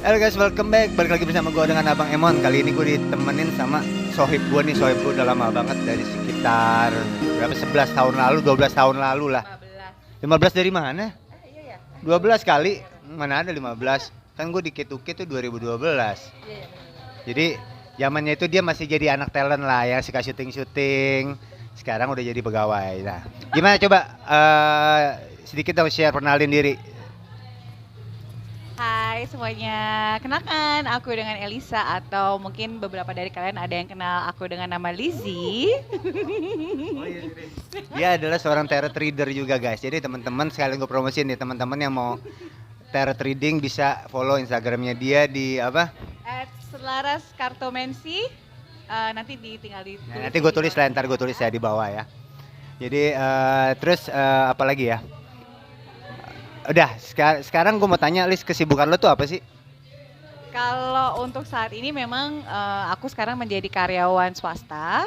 Halo guys, welcome back. Balik lagi bersama gue dengan Abang Emon. Kali ini gue ditemenin sama sohib gue nih. Sohib gue udah lama banget, dari sekitar berapa, 11 tahun lalu, 12 tahun lalu lah. 15 dari mana? Iya ya. 12 kali. Mana ada 15? Kan gue di K2K tuh 2012. Iya. Jadi zamannya itu dia masih jadi anak talent lah, yang suka syuting-syuting. Sekarang udah jadi pegawai. Nah, gimana coba sedikit dong share, kenalin diri. Hai semuanya, kenalkan aku dengan Elisa, atau mungkin beberapa dari kalian ada yang kenal aku dengan nama Lizzy. Dia adalah seorang tarot reader juga guys. Jadi teman-teman, sekalian gue promosiin nih, teman-teman yang mau tarot reading bisa follow Instagramnya dia di apa? @selaras_kartomancy. Nanti tinggal di. Nah, nanti gue tulis lah, ntar gue tulis ya di bawah ya. Jadi terus apa lagi ya? Udah, sekarang gue mau tanya, Lis, kesibukan lo tuh apa sih? Kalau untuk saat ini memang aku sekarang menjadi karyawan swasta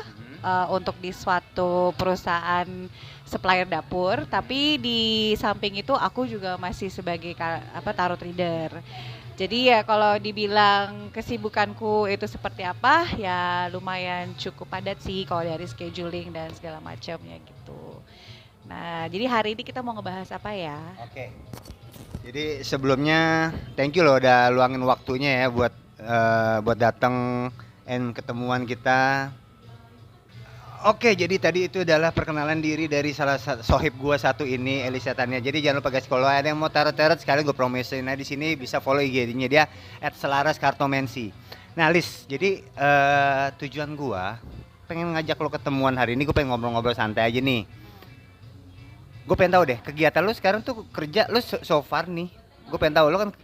untuk di suatu perusahaan supplier dapur, tapi di samping itu aku juga masih sebagai tarot reader. Jadi ya kalau dibilang kesibukanku itu seperti apa, ya lumayan cukup padat sih kalau dari scheduling dan segala macamnya gitu. Nah, jadi hari ini kita mau ngebahas apa ya? Oke. Jadi sebelumnya thank you loh udah luangin waktunya ya buat datang and ketemuan kita. Oke, jadi tadi itu adalah perkenalan diri dari salah satu sohib gua satu ini, Elisa Tania. Jadi jangan lupa guys, kalau ada yang mau tarot-tarot sekalian gue promosiin. Nah, di sini bisa follow IG-nya dia @selaras_kartomancy. Nah, Lis, jadi tujuan gua pengen ngajak lo ketemuan hari ini, gue pengen ngobrol-ngobrol santai aja nih. Gue pengen tahu deh, kegiatan lo sekarang tuh kerja lo so far nih. Gue pengen tahu lo kan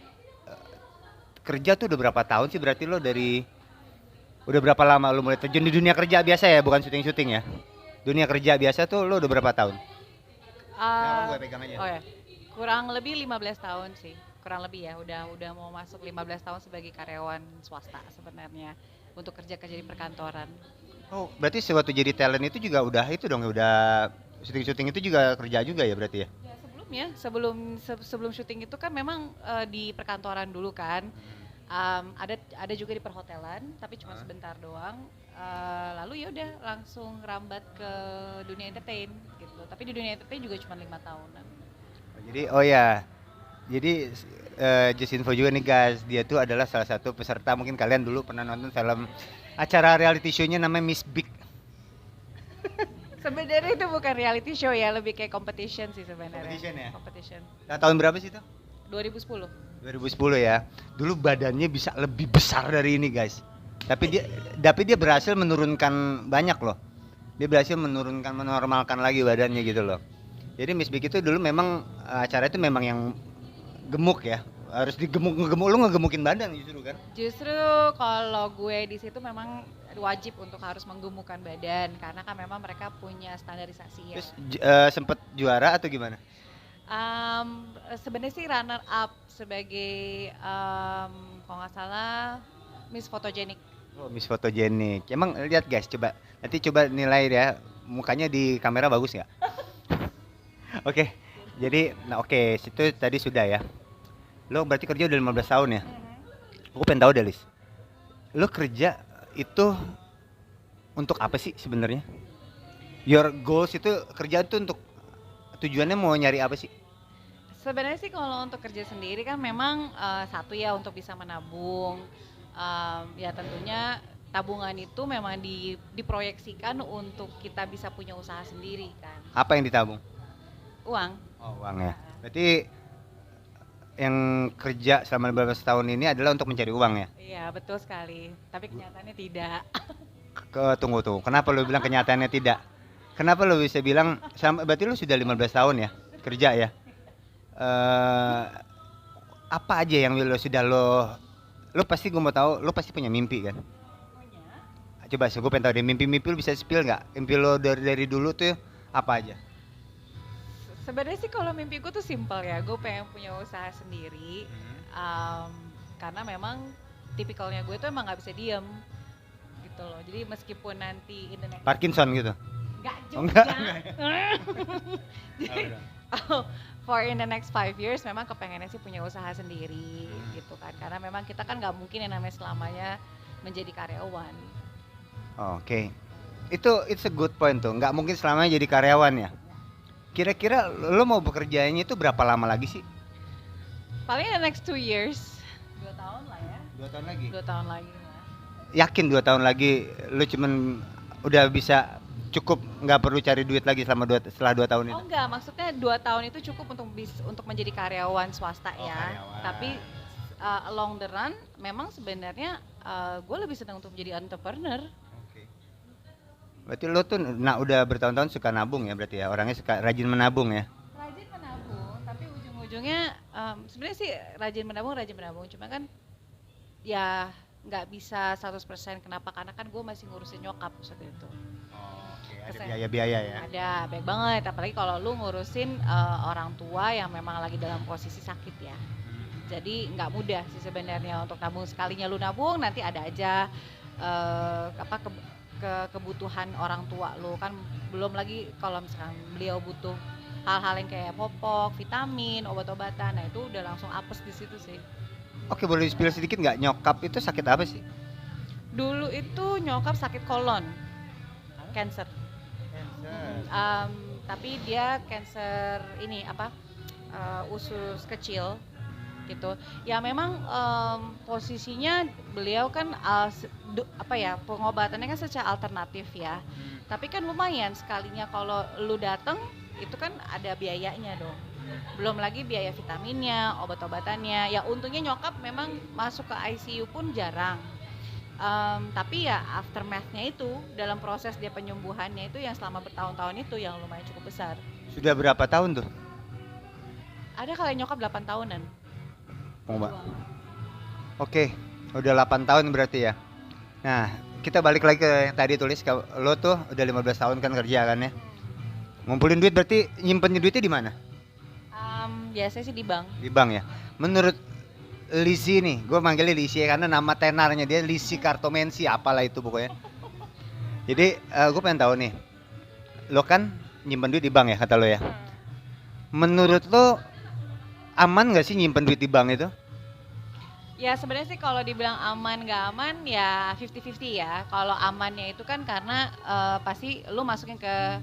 kerja tuh udah berapa tahun sih, berarti lo dari udah berapa lama lo mulai terjun di dunia kerja biasa ya, bukan syuting-syuting ya. Dunia kerja biasa tuh lo udah berapa tahun? Gue pegang aja. Oh ya, kurang lebih 15 tahun sih. Kurang lebih ya, udah mau masuk 15 tahun sebagai karyawan swasta sebenarnya untuk kerja di perkantoran. Oh, berarti sewaktu jadi talent itu juga udah itu dong, udah syuting-syuting itu juga kerja juga ya berarti ya? Ya sebelumnya, sebelum syuting itu kan memang di perkantoran dulu kan. Ada juga di perhotelan, tapi cuma sebentar doang. Lalu ya udah langsung rambat ke dunia entertain gitu. Tapi di dunia entertain juga cuma 5 tahunan. Jadi jadi just info juga nih guys, dia tuh adalah salah satu peserta, mungkin kalian dulu pernah nonton film acara reality show-nya namanya Miss Big. Sebenarnya itu bukan reality show ya, lebih kayak competition sih sebenarnya. Competition ya? Competition. Nah, tahun berapa sih itu? 2010. 2010 ya. Dulu badannya bisa lebih besar dari ini guys. Tapi dia berhasil menurunkan banyak loh. Dia berhasil menormalkan lagi badannya gitu loh. Jadi Miss Big itu dulu memang acara itu memang yang gemuk ya. Harus digemuk-gemuk, lu ngegemukin badan justru kan? Justru kalau gue di situ memang wajib untuk harus menggemukkan badan, karena kan memang mereka punya standarisasi ya. Terus sempet juara atau gimana? Sebenarnya sih runner up sebagai kalau nggak salah Miss Photogenic. Oh, Miss Photogenic. Emang lihat guys, nanti coba nilai ya, mukanya di kamera bagus nggak? Oke. Jadi oke, situ tadi sudah ya. Lo berarti kerja udah 15 tahun ya? Gue pengen tahu deh, Lis. Lo kerja itu untuk apa sih sebenarnya? Your goals itu kerja itu untuk tujuannya mau nyari apa sih? Sebenarnya sih kalau untuk kerja sendiri kan memang satu ya untuk bisa menabung. Ya tentunya tabungan itu memang diproyeksikan untuk kita bisa punya usaha sendiri kan. Apa yang ditabung? Uang. Oh, uang ya. Berarti yang kerja selama 15 tahun ini adalah untuk mencari uang ya? Iya, betul sekali. Tapi kenyataannya tidak. Tunggu. Kenapa lo bilang kenyataannya tidak? Kenapa lo bisa bilang berarti lo sudah 15 tahun ya kerja ya? Apa aja yang lo pasti, gue mau tahu, lo pasti punya mimpi kan? Coba gue pengen tahu deh, mimpi lo bisa spill nggak? Mimpi lo dari dulu tuh apa aja? Sebenarnya sih kalau mimpi gue tuh simpel ya, gue pengen punya usaha sendiri. Karena memang tipikalnya gue tuh emang nggak bisa diem gitu loh. Jadi meskipun nanti in the next Parkinson gitu? Enggak juga. Oh, enggak. Jadi for in the next 5 years memang kepengennya sih punya usaha sendiri gitu kan, karena memang kita kan nggak mungkin yang namanya selamanya menjadi karyawan. Oke. It's a good point tuh. Nggak mungkin selamanya jadi karyawan ya. Kira-kira lo mau bekerjanya itu berapa lama lagi sih? Paling in the next 2 years, 2 tahun lah ya. 2 tahun lagi. 2 tahun lagi lah. Yakin 2 tahun lagi lo cuman udah bisa cukup, nggak perlu cari duit lagi setelah 2 tahun itu? Oh enggak, maksudnya 2 tahun itu cukup untuk menjadi karyawan swasta Oh, ya. karyawan. Tapi along the run, memang sebenarnya gue lebih senang untuk menjadi entrepreneur. Oke. Berarti lo tuh udah bertahun-tahun suka nabung ya, berarti ya, orangnya suka rajin menabung ya? Rajin menabung, tapi ujung-ujungnya sebenarnya sih rajin menabung, cuma kan ya nggak bisa 100%. Kenapa? Karena kan gue masih ngurusin nyokap saat itu. Oke, ada Kesehatan. biaya-biaya ya. Ada, baik banget. Apalagi kalau lu ngurusin orang tua yang memang lagi dalam posisi sakit ya. Jadi nggak mudah sih sebenarnya untuk nabung. Sekalinya lu nabung, nanti ada aja kebutuhan orang tua lu kan. Belum lagi kalau misalkan beliau butuh hal-hal yang kayak popok, vitamin, obat-obatan, nah itu udah langsung apes di situ sih. Oke, boleh di-spill sedikit nggak, nyokap itu sakit apa sih? Dulu itu nyokap sakit kolon, cancer. Tapi dia cancer ini usus kecil gitu. Ya memang posisinya beliau kan pengobatannya kan secara alternatif ya. Tapi kan lumayan, sekalinya kalau lu dateng itu kan ada biayanya dong. Belum lagi biaya vitaminnya, obat-obatannya. Ya untungnya nyokap memang masuk ke ICU pun jarang. Tapi ya aftermath-nya itu, dalam proses dia penyembuhannya itu yang selama bertahun-tahun itu yang lumayan cukup besar. Sudah berapa tahun tuh? Ada kali nyokap 8 tahunan. Oke, udah 8 tahun berarti ya. Nah, kita balik lagi ke yang tadi tulis, lo tuh udah 15 tahun kan kerja kan ya. Ngumpulin duit berarti nyimpennya duitnya di mana? Biasanya sih di bank. Di bank ya. Menurut Lizzie nih, gue manggilnya Lizzie karena nama tenarnya dia Lizzie Kartomensi, apalah itu pokoknya. Jadi gue pengen tahu nih, lo kan nyimpen duit di bank ya kata lo ya. Menurut lo aman nggak sih nyimpen duit di bank itu? Ya sebenarnya sih kalau dibilang aman nggak aman ya 50-50 ya. Kalau amannya itu kan karena pasti lu masukin ke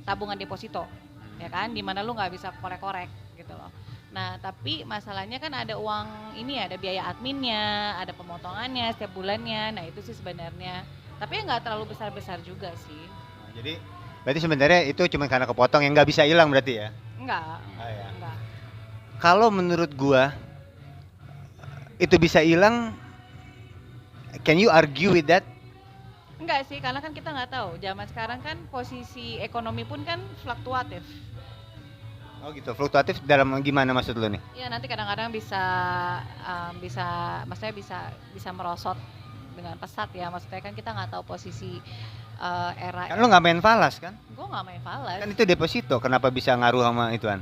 tabungan deposito, ya kan, dimana lu nggak bisa korek-korek gitu loh. Nah tapi masalahnya kan ada uang ini, ada biaya adminnya, ada pemotongannya setiap bulannya. Nah itu sih sebenarnya, tapi ya nggak terlalu besar-besar juga sih. Nah, jadi berarti sebenarnya itu cuma karena kepotong yang nggak bisa hilang berarti ya? Enggak. Ya. Enggak. Kalau menurut gua itu bisa hilang, can you argue with that? Enggak sih, karena kan kita nggak tahu. Zaman sekarang kan posisi ekonomi pun kan fluktuatif. Oh gitu, fluktuatif dalam gimana maksud lo nih? Ya nanti kadang-kadang maksudnya bisa merosot dengan pesat ya. Maksudnya kan kita nggak tahu posisi era. Kan lo nggak main falas kan? Gue nggak main falas. Kan itu deposito, kenapa bisa ngaruh sama ituan?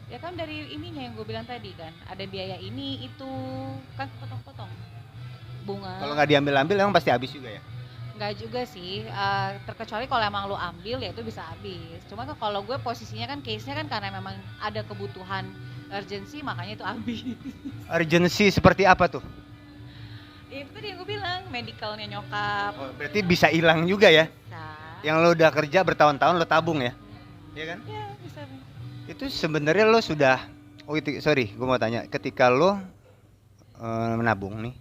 Ya kan dari ininya yang gue bilang tadi kan, ada biaya ini itu kan potong-potong bunga. Kalau nggak diambil-ambil emang pasti habis juga ya? Nggak juga sih, terkecuali kalau emang lu ambil ya itu bisa habis. Cuma kan kalau gue posisinya kan case-nya kan karena memang ada kebutuhan urgency, makanya itu habis. Urgency seperti apa tuh? Itu tadi yang gue bilang, medicalnya nyokap. Oh, berarti bisa hilang juga ya? Bisa. Yang lo udah kerja bertahun-tahun lo tabung ya? Iya kan? Ya bisa. Itu sebenarnya lo sudah, sorry gue mau tanya, ketika lo menabung nih,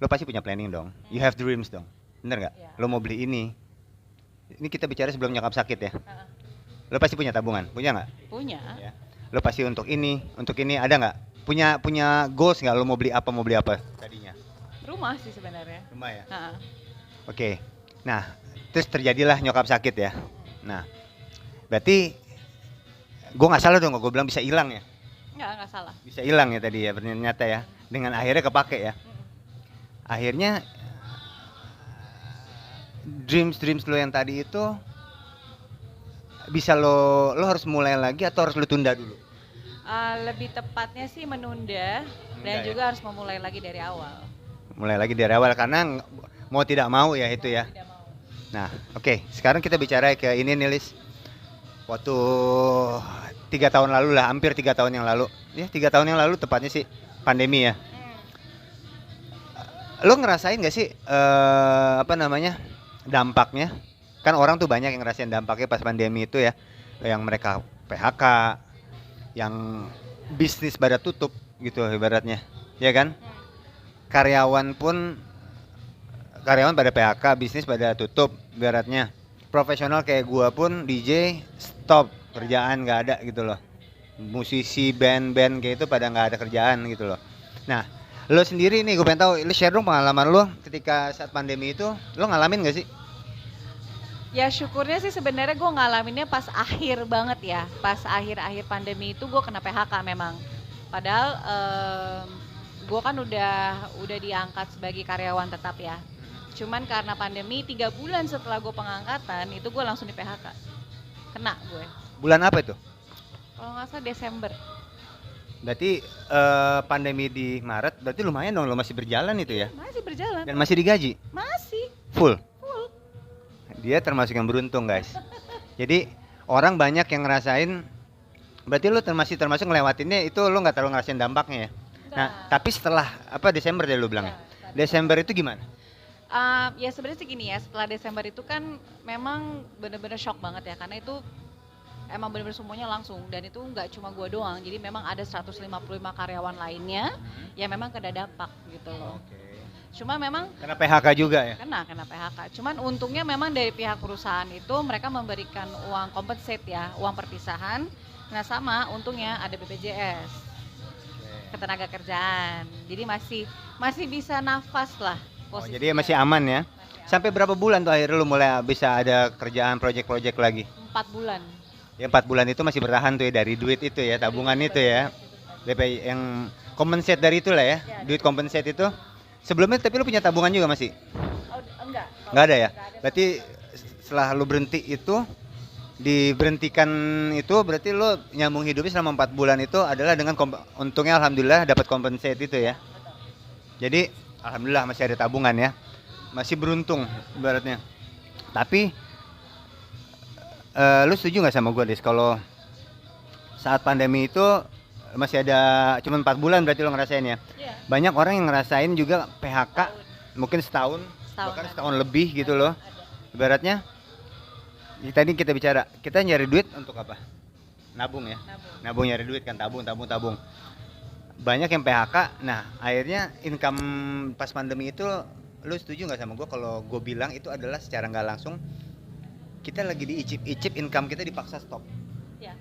lo pasti punya planning dong, you have dreams dong, bener nggak? Ya. Lo mau beli ini kita bicara sebelum nyokap sakit ya. Lo pasti punya tabungan, punya nggak? Punya. Ya. Lo pasti untuk ini ada nggak? Punya goals nggak? Lo mau beli apa tadinya? Rumah sih sebenarnya. Rumah ya. Oke. Nah terus terjadilah nyokap sakit ya. Nah berarti gue nggak salah dong, gue bilang bisa hilang ya? Nggak salah. Bisa hilang ya tadi ya, ternyata ya, dengan akhirnya kepake ya. Akhirnya dreams lo yang tadi itu bisa lo harus mulai lagi atau harus lo tunda dulu? Lebih tepatnya sih menunda dan ya? juga harus memulai lagi dari awal. Mulai lagi dari awal karena mau tidak mau ya itu ya. Tidak mau. Nah oke, sekarang kita bicara ke ini nih Lis. Waktu 3 tahun lalu lah, hampir 3 tahun yang lalu. Ya 3 tahun yang lalu tepatnya sih pandemi ya. Lo ngerasain gak sih apa namanya dampaknya? Kan orang tuh banyak yang ngerasain dampaknya pas pandemi itu ya, yang mereka PHK, yang bisnis pada tutup gitu ibaratnya, ya kan? Karyawan pada PHK, bisnis pada tutup ibaratnya. Profesional kayak gua pun DJ stop, kerjaan nggak ada gitu loh. Musisi band-band kayak itu pada nggak ada kerjaan gitu loh. Nah, lo sendiri nih gue pengen tahu, lo share dong pengalaman lo ketika saat pandemi itu, lo ngalamin nggak sih? Ya syukurnya sih sebenarnya gue ngalaminnya pas akhir banget ya, pas akhir-akhir pandemi itu gue kena PHK memang. Padahal gue kan udah diangkat sebagai karyawan tetap ya. Cuman karena pandemi 3 bulan setelah gue pengangkatan itu gue langsung di PHK. Kena gue. Bulan apa itu? Kalau nggak salah Desember. Berarti pandemi di Maret, berarti lumayan dong lo masih berjalan itu ya? Masih berjalan. Dan masih digaji? Masih. Full? Dia termasuk yang beruntung guys. Jadi orang banyak yang ngerasain, berarti lo termasuk ngelewatinnya itu lo nggak terlalu ngerasain dampaknya ya? Nah, tapi setelah apa Desember deh lo bilang ya? Desember itu gimana? Ya sebenarnya sih gini ya, setelah Desember itu kan memang bener-bener shock banget ya, karena itu emang bener-bener semuanya langsung, dan itu nggak cuma gua doang, jadi memang ada 155 karyawan lainnya yang memang kena dampak gitu loh. Cuma memang Kena PHK juga ya? kena PHK, cuman untungnya memang dari pihak perusahaan itu mereka memberikan uang compensate ya, uang perpisahan. Nah sama untungnya ada BPJS, ketenaga kerjaan, jadi masih bisa nafas lah. Jadi masih aman ya? Sampai berapa bulan tuh akhirnya lu mulai bisa ada kerjaan project-project lagi? 4 bulan. Ya 4 bulan itu masih bertahan tuh ya dari duit itu ya, tabungan itu ya. DP yang compensate dari itu lah ya, duit compensate itu. Sebelumnya tapi lu punya tabungan juga masih? Oh, enggak. Enggak ada ya? Berarti setelah lu berhenti itu, diberhentikan itu berarti lu nyambung hidupnya selama 4 bulan itu adalah dengan untungnya alhamdulillah dapat compensate itu ya. Jadi alhamdulillah masih ada tabungan ya. Masih beruntung ibaratnya. Tapi lu setuju nggak sama gue Des kalau saat pandemi itu masih ada cuma 4 bulan berarti lo ngerasain ya? Banyak orang yang ngerasain juga PHK mungkin setahun bahkan setahun lebih gitu loh. Ibaratnya tadi kita bicara, kita nyari duit untuk apa? Nabung ya? Nabung nyari duit kan, tabung. Banyak yang PHK, nah akhirnya income pas pandemi itu, lu setuju nggak sama gue kalau gue bilang itu adalah secara nggak langsung kita lagi diicip-icip, income kita dipaksa stop. Ya.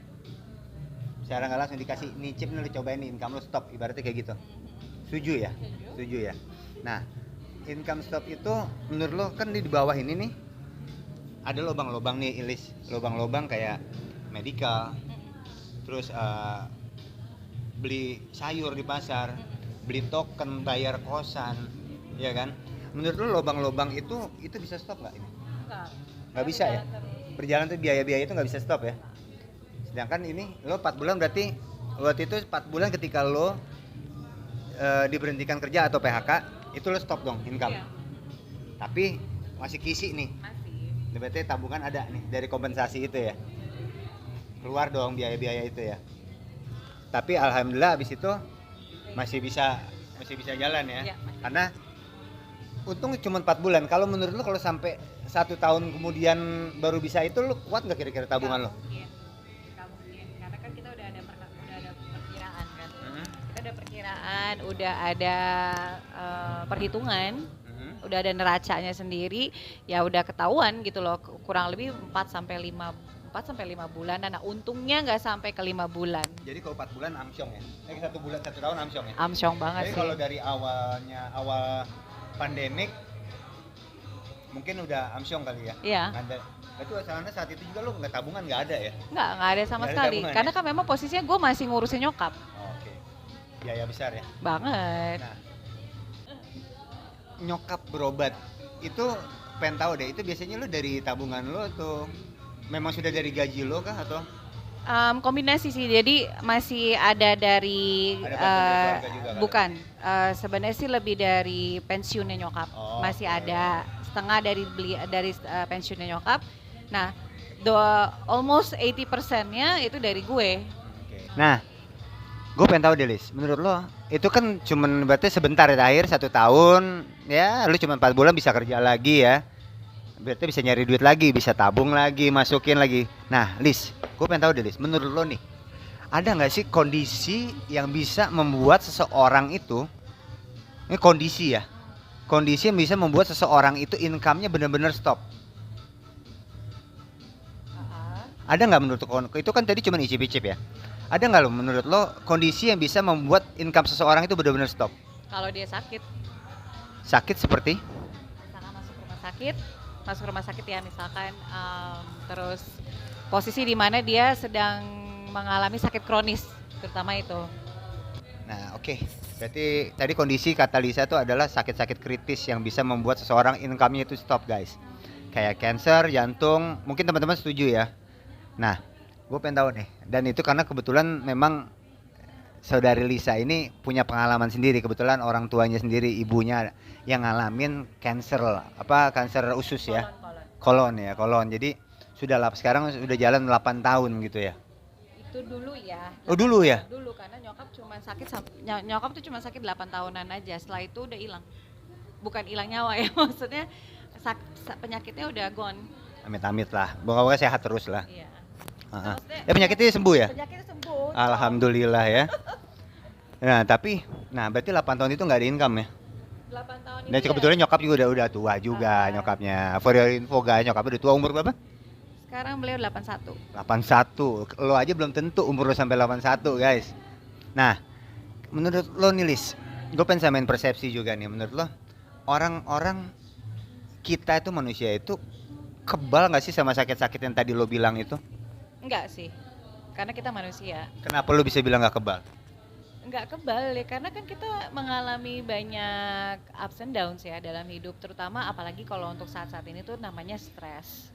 Secara nggak langsung dikasih nih chip nih, lu cobain nih income lu stop, ibaratnya kayak gitu. Setuju ya? Setuju ya. Nah, income stop itu menurut lo kan di bawah ini nih ada lubang-lubang nih, Ilis. Lubang-lubang kayak medical, terus beli sayur di pasar, beli token, bayar kosan, ya kan? Menurut lo lubang-lubang itu bisa stop nggak ini? Nggak bisa ya? Berjalan tuh biaya-biaya itu nggak bisa stop ya? Sedangkan ini lo 4 bulan berarti waktu itu 4 bulan ketika lo diberhentikan kerja atau PHK itu lo stop dong income. Iya. Tapi masih kisi nih. Masih. Berarti tabungan ada nih dari kompensasi itu ya. Keluar dong biaya-biaya itu ya. Tapi alhamdulillah abis itu masih bisa jalan ya. Karena untung cuma 4 bulan. Kalau menurut lo kalau sampai 1 tahun kemudian baru bisa itu, lo kuat nggak kira-kira tabungan lo? Karena kan kita udah ada perkiraan kan. Kita ada perkiraan, udah ada perhitungan, udah ada neracanya sendiri, ya udah ketahuan gitu loh, kurang lebih 4 sampai 5 bulan. Nah, untungnya nggak sampai ke 5 bulan. Jadi kalau 4 bulan amsyong ya? 1 tahun amsyong ya? Amsyong banget. Jadi sih. Kalau dari awal pandemik mungkin udah amsyong kali ya? Iya. Berarti asalnya saat itu juga lo nggak tabungan, nggak ada ya? Nggak ada sama sekali. Karena kan memang posisinya gue masih ngurusin nyokap. Oke. Biaya besar ya? Banget. Nah, nyokap berobat itu pengen tahu deh, itu biasanya lo dari tabungan lo atau memang sudah dari gaji lo kah atau? Kombinasi sih, jadi masih ada dari bukan, sebenarnya sih lebih dari pensiunnya nyokap. Masih ada setengah dari pensiunnya nyokap. Nah, almost 80%-nya itu dari gue. Nah, gue pengen tahu deh Lis, menurut lo itu kan cuman berarti sebentar ya, akhir 1 tahun ya, lu cuma 4 bulan bisa kerja lagi ya, berarti bisa nyari duit lagi, bisa tabung lagi, masukin lagi. Nah Lis, gue pengen tahu deh Lis, menurut lo nih ada nggak sih kondisi yang bisa membuat seseorang itu, ini kondisi ya, kondisi yang bisa membuat seseorang itu income-nya benar-benar stop? Ada nggak menurut lo? Itu kan tadi cuma icip-icip ya. Ada nggak lo menurut lo kondisi yang bisa membuat income seseorang itu benar-benar stop? Kalau dia sakit, Sakit seperti? misalkan masuk rumah sakit ya misalkan, terus posisi di mana dia sedang mengalami sakit kronis, terutama itu. Nah, oke. Berarti tadi kondisi kata Lisa itu adalah sakit-sakit kritis yang bisa membuat seseorang income-nya itu stop, guys. Kayak cancer, jantung, mungkin teman-teman setuju ya. Nah, gue pengen tahu nih. Dan itu karena kebetulan memang saudari Lisa ini punya pengalaman sendiri. Kebetulan orang tuanya sendiri, ibunya yang ngalamin cancer, kanker usus ya. Kolon ya, kolon. Jadi sekarang sudah jalan 8 tahun gitu ya. Itu dulu ya. Oh, dulu ya? Dulu karena nyokap tuh cuma sakit 8 tahunan aja. Setelah itu udah hilang. Bukan hilang nyawa ya, maksudnya penyakitnya udah gone. Amit-amit lah. Moga-moga sehat terus lah. Iya. Penyakitnya sembuh ya? Penyakitnya sembuh. Alhamdulillah ya. Nah, berarti 8 tahun itu nggak ada income ya? 8 tahun Dan itu kebetulan nyokap juga udah tua juga nyokapnya. For your info guys, nyokapnya udah tua, umur berapa? sekarang beliau 81. 81. Lo aja belum tentu umur lo sampai 81 guys. Nah, menurut lo nih Lis, gue pengen samain persepsi juga nih. Menurut lo, orang-orang kita itu manusia itu kebal nggak sih sama sakit-sakit yang tadi lo bilang itu? Enggak sih, karena kita manusia. Kenapa lo bisa bilang nggak kebal? Enggak kebal ya, karena kan kita mengalami banyak ups and downs ya dalam hidup, terutama apalagi kalau untuk saat-saat ini tuh namanya stres,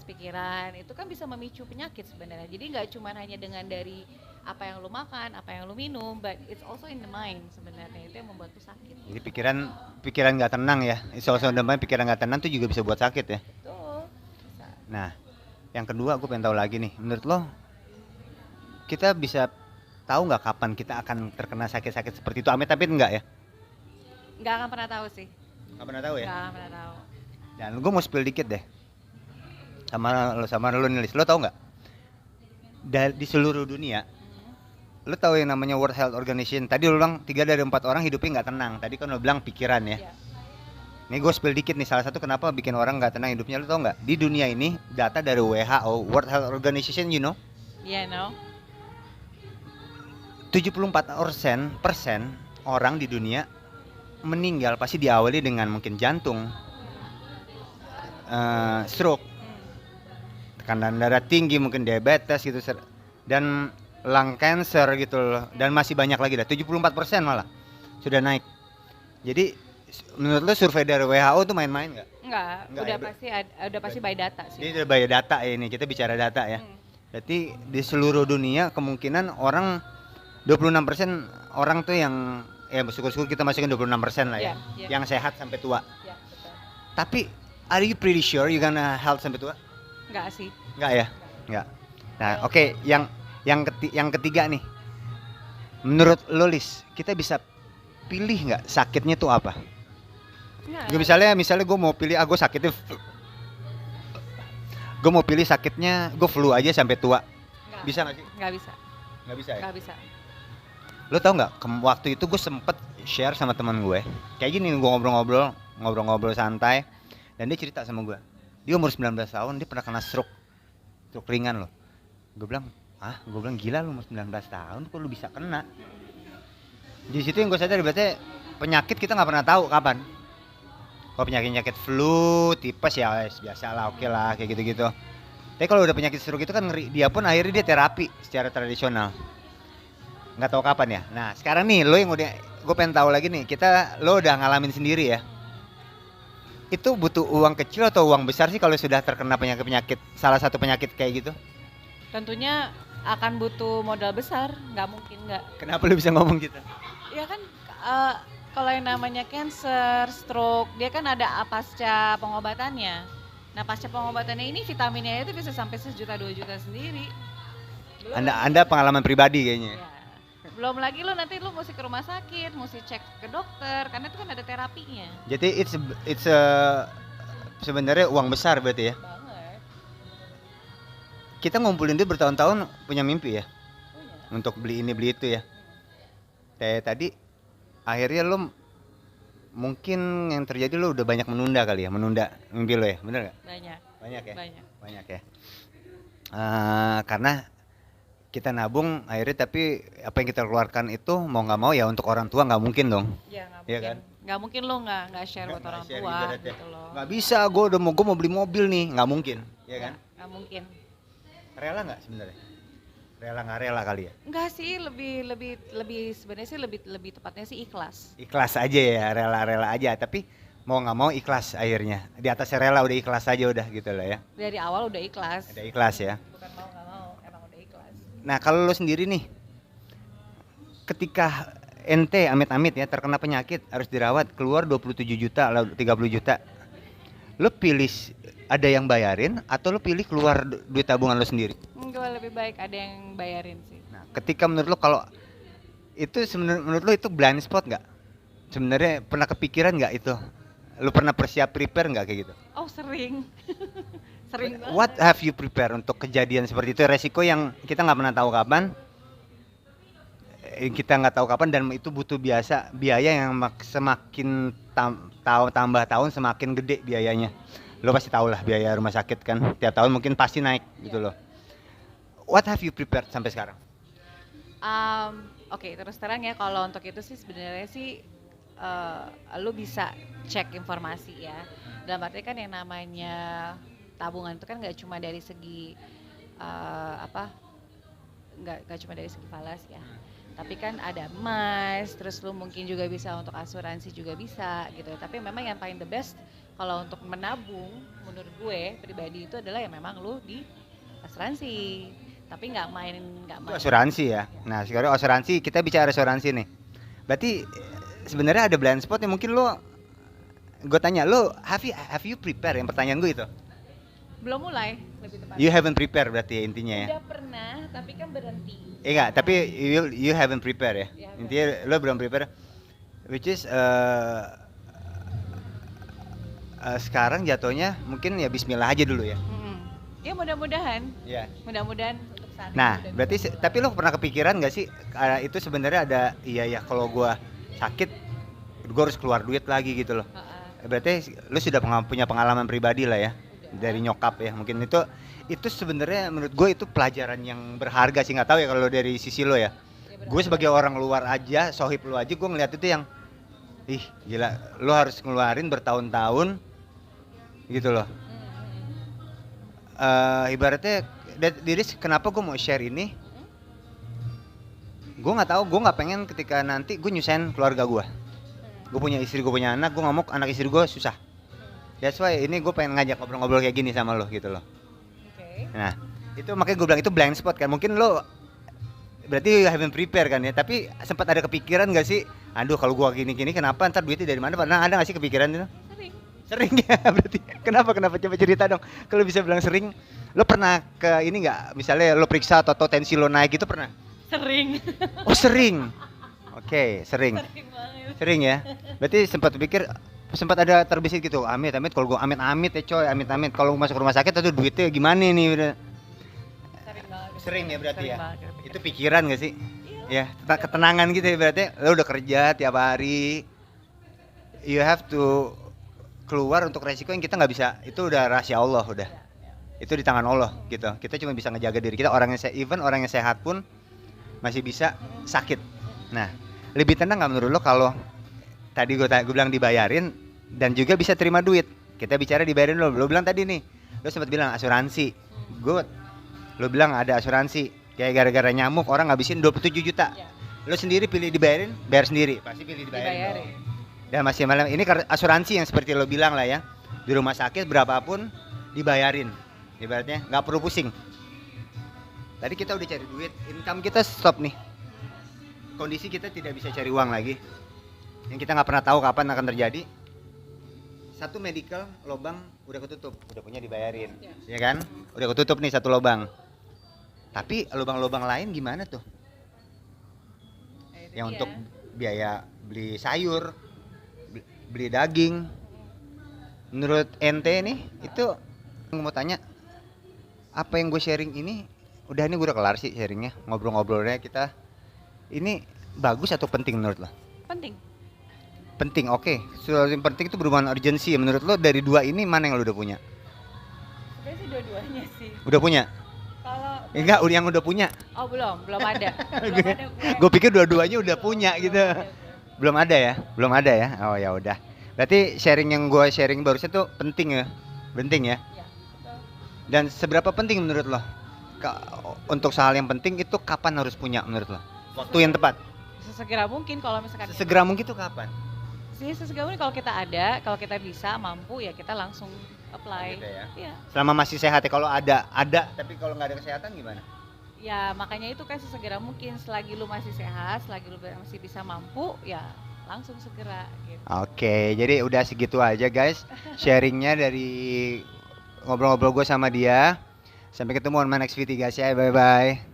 pikiran, itu kan bisa memicu penyakit sebenarnya. Jadi nggak cuma hanya dengan dari apa yang lu makan, apa yang lu minum, but it's also in the mind sebenarnya, itu yang membuat tuh sakit. Jadi pikiran nggak tenang ya. Pikiran nggak tenang tuh juga bisa buat sakit ya. Betul. Bisa. Nah, yang kedua gue pengen tahu lagi nih, menurut lo kita bisa tahu nggak kapan kita akan terkena sakit-sakit seperti itu? Amit-amit enggak ya? Nggak akan pernah tahu sih. Nggak pernah tahu ya? Nggak akan pernah tahu. Dan gue mau spill dikit deh. Sama lo nulis, lo tau nggak? Di seluruh dunia, lo tahu yang namanya World Health Organization. Tadi lo bilang 3 dari 4 orang hidupnya nggak tenang. Tadi kan lo bilang pikiran ya. Yeah. Nih gue spill dikit nih, salah satu kenapa bikin orang nggak tenang hidupnya, lo tau nggak? Di dunia ini data dari WHO, World Health Organization, you know? Yeah, no. 74% orang di dunia meninggal pasti diawali dengan mungkin jantung, stroke, tekanan darah tinggi, mungkin diabetes gitu, dan lung cancer gitu loh, dan masih banyak lagi dah, 74% malah sudah naik. Jadi menurut lo survei dari WHO tuh main-main nggak? Enggak, udah ya, pasti by data sih. Ini udah by data ya, ini kita bicara data ya. Berarti di seluruh dunia kemungkinan orang 26% orang tuh yang ya syukur-syukur kita masukin 26% lah ya, yang sehat sampai tua. Ya, betul. Tapi are you pretty sure you gonna health sampai tua? Enggak sih. Enggak ya? Enggak. Nah, oke, yang ketiga nih. Menurut lo Lis, kita bisa pilih nggak sakitnya tuh apa? Misalnya gue mau pilih gue sakitnya gue mau pilih sakitnya gue flu aja sampai tua. Enggak. Bisa nggak sih? Nggak bisa. Nggak bisa ya? Nggak bisa. Lo tau nggak? Waktu itu gue sempet share sama teman gue. Kayak gini gue ngobrol-ngobrol santai, dan dia cerita sama gue. Dia umur 19 tahun dia pernah kena stroke ringan loh. Gue bilang gila lu umur 19 tahun kok lu bisa kena. Di situ yang gue sadar berarti penyakit kita nggak pernah tahu kapan. Kalau penyakit flu, tipes ya biasa lah, oke lah kayak gitu-gitu. Tapi kalau udah penyakit stroke itu kan ngeri. Dia pun akhirnya dia terapi secara tradisional. Nggak tahu kapan ya. Nah sekarang nih lo yang udah, gue pengen tahu lagi nih, lo udah ngalamin sendiri ya. Itu butuh uang kecil atau uang besar sih kalau sudah terkena penyakit salah satu penyakit kayak gitu? Tentunya akan butuh modal besar, nggak mungkin nggak. Kenapa lo bisa ngomong gitu? Ya kan kalau yang namanya cancer, stroke, dia kan ada pasca pengobatannya. Nah pasca pengobatannya ini vitaminnya itu bisa sampai 1 juta 2 juta sendiri. Anda pengalaman pribadi kayaknya. Ya. Belum lagi lo nanti lo mesti ke rumah sakit, mesti cek ke dokter karena itu kan ada terapinya. Jadi it's sebenarnya uang besar berarti ya. Banget. Kita ngumpulin duit bertahun-tahun punya mimpi ya Punya. untuk beli ini beli itu ya. Kayak tadi akhirnya lo mungkin yang terjadi lo udah banyak menunda kali ya, menunda mimpi lo ya, bener nggak? Banyak. Banyak ya. Banyak. Ya. Karena kita nabung akhirnya tapi apa yang kita keluarkan itu mau nggak mau ya untuk orang tua nggak mungkin dong. Ya nggak Iya mungkin. kan? Nggak mungkin lo nggak share buat orang share tua ibaratnya. gitu loh. Nggak bisa, gue mau beli mobil nih, nggak mungkin, ya kan? Nggak mungkin. Rela nggak sebenarnya? Rela nggak rela kali ya? Enggak sih, lebih sebenarnya sih lebih tepatnya sih ikhlas. Ikhlas aja ya, rela aja. Tapi mau nggak mau ikhlas akhirnya. Di atas rela udah ikhlas aja udah gitu lah ya. Dari awal udah ikhlas. Ada ikhlas ya. Bukan mau nggak mau, emang udah ikhlas. Nah kalau lo sendiri nih, ketika ente amit-amit ya terkena penyakit harus dirawat keluar 27 juta atau 30 juta, lo pilih ada yang bayarin atau lo pilih keluar duit tabungan lo sendiri? Enggak, lebih baik ada yang bayarin sih. Nah ketika menurut lo kalau itu sebenarnya menurut lo itu blind spot nggak? Sebenarnya pernah kepikiran nggak itu? Lo pernah prepare nggak kayak gitu? Oh sering. Sering banget. What have you prepare untuk kejadian seperti itu? Resiko yang kita nggak pernah tahu kapan, kita nggak tahu kapan dan itu butuh biaya yang semakin tambah tahun semakin gede biayanya. Lo pasti tahu lah biaya rumah sakit kan tiap tahun mungkin pasti naik gitu loh. What have you prepared sampai sekarang? Oke, terus terang ya kalau untuk itu sih sebenarnya sih lu bisa cek informasi ya. Dalam arti kan yang namanya tabungan itu kan nggak cuma dari segi nggak cuma dari segi falas ya. Tapi kan ada emas, terus lu mungkin juga bisa untuk asuransi juga bisa gitu. Tapi memang yang paling the best kalau untuk menabung menurut gue pribadi itu adalah yang memang lu di asuransi. Tapi nggak main. Itu asuransi ya. Nah sekarang asuransi kita bicara asuransi nih. Berarti sebenarnya ada blind spot yang mungkin lo, gue tanya lo have you prepare, yang pertanyaan gue itu. Belum mulai lebih tepat. You haven't prepare berarti ya, intinya ya. Udah pernah tapi kan berhenti. Enggak, tapi you haven't prepare ya. Ya, Intinya lo belum prepare. Which is sekarang jatuhnya mungkin ya bismillah aja dulu ya. Ya mudah-mudahan. Iya. Mudah-mudahan untuk saat Nah, ini. berarti tapi lo pernah kepikiran nggak sih itu sebenarnya ada iya ya kalau gua sakit gua harus keluar duit lagi gitu loh. Berarti lo sudah punya pengalaman pribadi lah ya. Dari nyokap ya. Mungkin itu sebenarnya menurut gue itu pelajaran yang berharga sih, nggak tahu ya kalau dari sisi lo ya. Gue sebagai orang luar aja, sohib lo aja gue ngeliat itu yang ih gila, lo harus ngeluarin bertahun-tahun gitu loh. Ibaratnya diri kenapa gue mau share ini, gue nggak tahu, gue nggak pengen ketika nanti gue nyusahin keluarga gue punya istri, gue punya anak, gue nggak mau anak istri gue susah. That's why ini gue pengen ngajak ngobrol-ngobrol kayak gini sama lo gitu loh. Nah itu makanya gue bilang itu blind spot kan, mungkin lo berarti haven't prepare kan ya, tapi sempat ada kepikiran gak sih, aduh kalau gue gini-gini kenapa ntar duitnya dari mana, pernah ada gak sih kepikiran itu? Sering ya berarti. Kenapa coba cerita dong. Kalau bisa bilang sering, lo pernah ke ini nggak? Misalnya lo periksa atau tensi lo naik gitu pernah? Sering. Oh sering. Oke, sering. Sering banget. Sering ya. Berarti sempat ada terbesit gitu. Amit kalau gue amit ya coy, amit kalau masuk rumah sakit itu duitnya gimana nih udah. Sering banget. Sering ya berarti Sering ya. banget. Itu pikiran gak sih? Iya. Ya, ketenangan gitu ya berarti. Lo udah kerja tiap hari. You have to keluar untuk resiko yang kita nggak bisa, itu udah rahasia Allah udah. Itu di tangan Allah gitu. Kita cuma bisa ngejaga diri kita. Orang yang sehat pun masih bisa sakit. Nah, lebih tenang nggak menurut lo kalau tadi gue bilang dibayarin dan juga bisa terima duit? Kita bicara dibayarin lo bilang tadi nih, lo sempat bilang asuransi. Good. Lo bilang ada asuransi. Kayak gara-gara nyamuk orang ngabisin 27 juta. Lo sendiri pilih dibayarin, bayar sendiri. Pasti pilih dibayarin. Dan masih malam ini asuransi yang seperti lo bilang lah ya, di rumah sakit berapapun dibayarin, ibaratnya nggak perlu pusing. Tadi kita udah cari duit, income kita stop nih, kondisi kita tidak bisa cari uang lagi, yang kita nggak pernah tahu kapan akan terjadi. Satu medical lobang udah ketutup, udah punya dibayarin, ya kan? Udah ketutup nih satu lobang. Tapi lubang-lubang lain gimana tuh? Nah, itu Yang dia. untuk biaya beli sayur, beli daging. Menurut ente nih, itu mau tanya, apa yang gue sharing ini, ini gue udah kelar sih sharingnya, ngobrol-ngobrolnya kita. Ini bagus atau penting menurut lo? Penting. Penting, oke. Sesuatu yang penting itu berhubungan urgensi. Menurut lo dari dua ini mana yang lo udah punya? Sebenarnya sih dua-duanya sih. Udah punya? Kalau Enggak, yang udah punya. oh belum ada. Belum ada gue. Gue pikir dua-duanya udah punya Belum gitu. ada gue. Belum ada ya? Belum ada ya? Oh ya udah. Berarti sharing yang gue sharing barusan tuh penting ya? Penting ya? Ya, betul. Dan seberapa penting menurut lo? Untuk hal yang penting itu kapan harus punya menurut lo? Waktu yang tepat. Sesegera mungkin kalau misalkan Segera mungkin itu kapan? sesegera mungkin kalau kita ada, kalau kita bisa mampu ya kita langsung apply. Gitu ya. Iya. Selama masih sehat ya. Kalau ada, tapi kalau nggak ada kesehatan gimana? Ya makanya itu kan sesegera mungkin, selagi lu masih sehat, selagi lu masih bisa mampu, ya langsung segera gitu. Oke, jadi udah segitu aja guys sharingnya dari ngobrol-ngobrol gue sama dia. Sampai ketemu on my next video guys ya, bye bye.